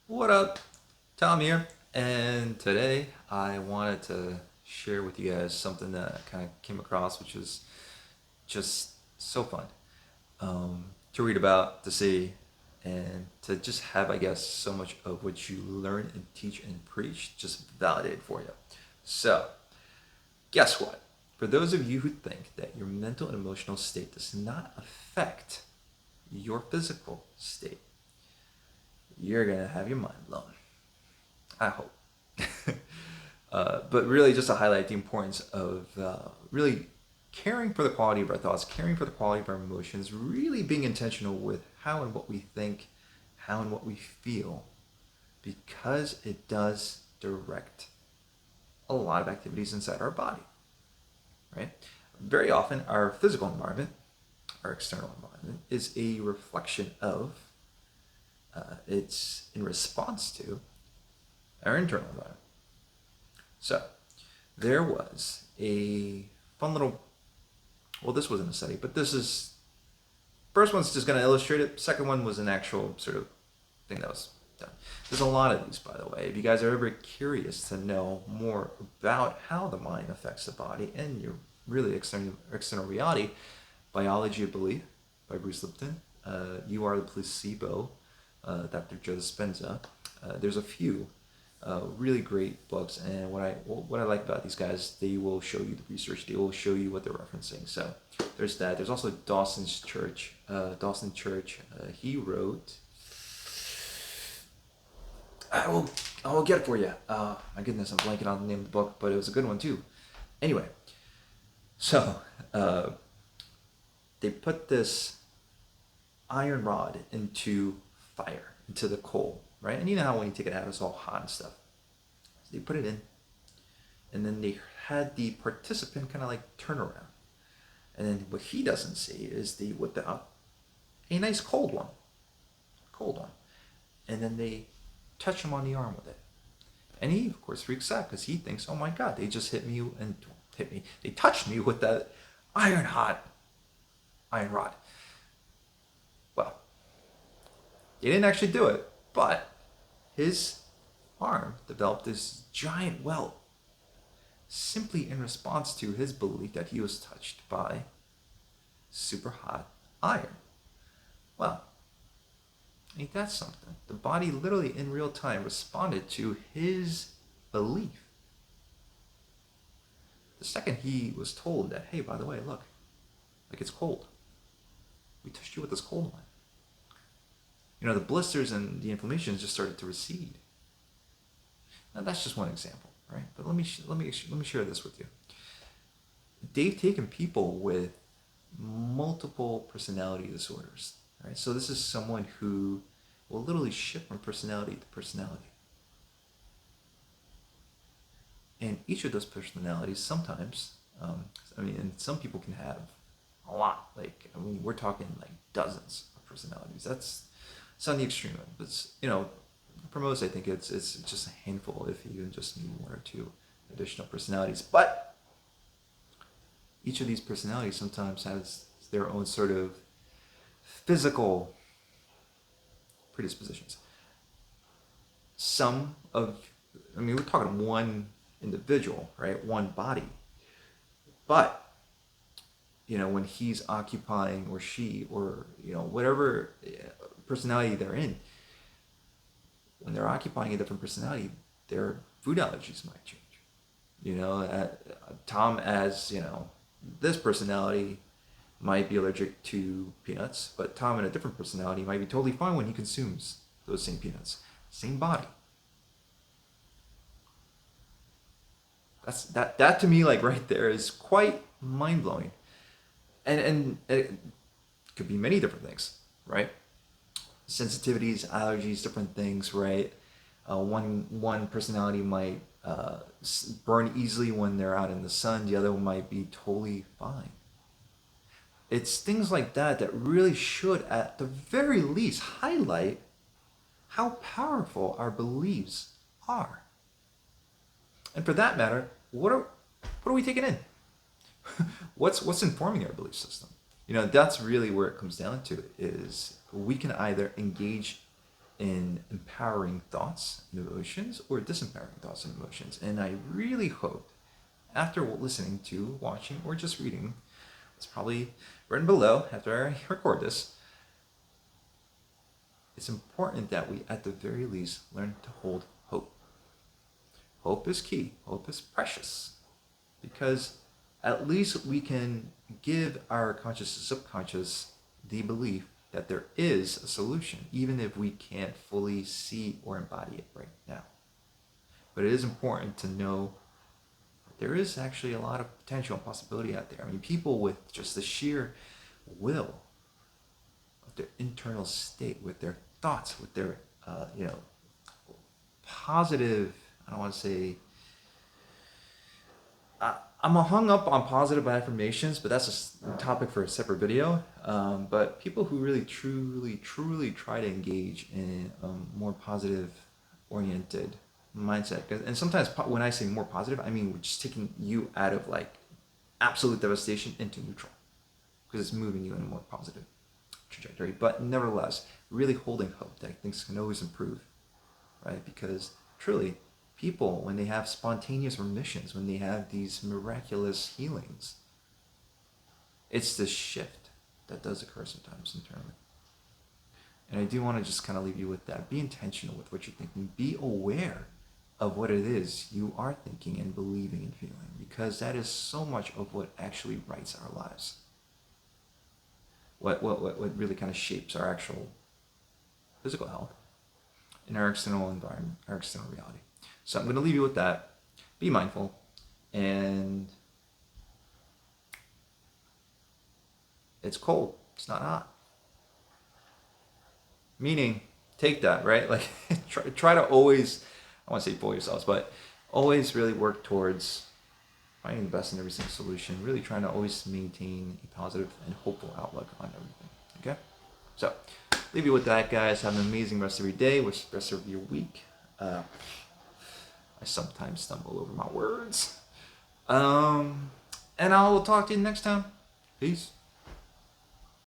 What up? Tom here, and today I wanted to share with you guys something that I kind of came across, which is just so fun to read about, to see, and to just have, I guess, so much of what you learn and teach and preach just validated for you. So, guess what? For those of you who think that your mental and emotional state does not affect your physical state, you're gonna have your mind blown. I hope. But really, just to highlight the importance of really caring for the quality of our thoughts, caring for the quality of our emotions, really being intentional with how and what we think, how and what we feel, because it does direct a lot of activities inside our body, right? Very often, our physical environment, our external environment, is a reflection of, it's in response to our internal environment. So, there was a fun little, well, this wasn't a study, but this is, first one's just going to illustrate it. Second one was an actual sort of thing that was done. There's a lot of these, by the way. If you guys are ever curious to know more about how the mind affects the body and your really external reality, Biology of Belief by Bruce Lipton, You Are the Placebo, Dr. Joe Dispenza. There's a few really great books, and what I like about these guys, they will show you the research, they will show you what they're referencing. So there's that. There's also Dawson's Church. Dawson Church. He wrote. I will get it for you. My goodness, I'm blanking on the name of the book, but it was a good one too. Anyway, so they put this iron rod into fire, into the coal, right? And you know how when you take it out, it's all hot and stuff. So they put it in, and then they had the participant kind of like turn around. And then what he doesn't see is they whip out a nice cold one. And then they touch him on the arm with it. And he, of course, freaks out because he thinks, oh my God, they just hit me and hit me. They touched me with that hot iron rod. Well, they didn't actually do it, but his arm developed this giant welt simply in response to his belief that he was touched by super hot iron. Well, ain't that something? The body literally in real time responded to his belief. The second he was told that, hey, by the way, look, like it's cold. We touched you with this cold one. You know, the blisters and the inflammation just started to recede. Now that's just one example, right? But let me share this with you. They've taken people with multiple personality disorders, right? So this is someone who will literally shift from personality to personality. And each of those personalities sometimes, and some people can have a lot. Like, we're talking like dozens of personalities. It's on the extreme end. But for most, I think it's just a handful, if you just need one or two additional personalities. But each of these personalities sometimes has their own sort of physical predispositions. We're talking one individual, right? One body. But, when he's occupying, or she, or, whatever personality they're in, when they're occupying a different personality, their food allergies might change. Tom, as, this personality might be allergic to peanuts, but Tom in a different personality might be totally fine when he consumes those same peanuts. Same body. That to me, like right there, is quite mind blowing, and it could be many different things, right? Sensitivities, allergies, different things, right? One personality might burn easily when they're out in the sun. The other one might be totally fine. It's things like that that really should, at the very least, highlight how powerful our beliefs are. And for that matter, what are we taking in? What's informing our belief system? That's really where it comes down to, is we can either engage in empowering thoughts and emotions or disempowering thoughts and emotions. And I really hope, after listening to, watching, or just reading, it's probably written below after I record this, it's important that we, at the very least, learn to hold hope. Hope is key. Hope is precious. Because at least we can give our conscious and subconscious the belief that there is a solution, even if we can't fully see or embody it right now. But it is important to know that there is actually a lot of potential and possibility out there. I mean, people with just the sheer will, with their internal state, with their thoughts, with their, positive, I don't want to say, I'm hung up on positive affirmations, but that's a topic for a separate video. But people who really, truly try to engage in a more positive oriented mindset. And sometimes when I say more positive, I mean we're just taking you out of like absolute devastation into neutral, because it's moving you in a more positive trajectory. But nevertheless, really holding hope that things can always improve, right? Because truly, people, when they have spontaneous remissions, when they have these miraculous healings, it's this shift that does occur sometimes internally. And I do want to just kind of leave you with that. Be intentional with what you're thinking. Be aware of what it is you are thinking and believing and feeling, because that is so much of what actually writes our lives. What really kind of shapes our actual physical health and our external environment, our external reality. So I'm going to leave you with that. Be mindful, and it's cold. It's not hot. Meaning, take that, right? Like, try to always, I want to say fool yourselves, but always really work towards finding the best in every single solution. Really trying to always maintain a positive and hopeful outlook on everything. Okay? So, leave you with that, guys. Have an amazing rest of your day, rest of your week. I sometimes stumble over my words. And I will talk to you next time. Peace.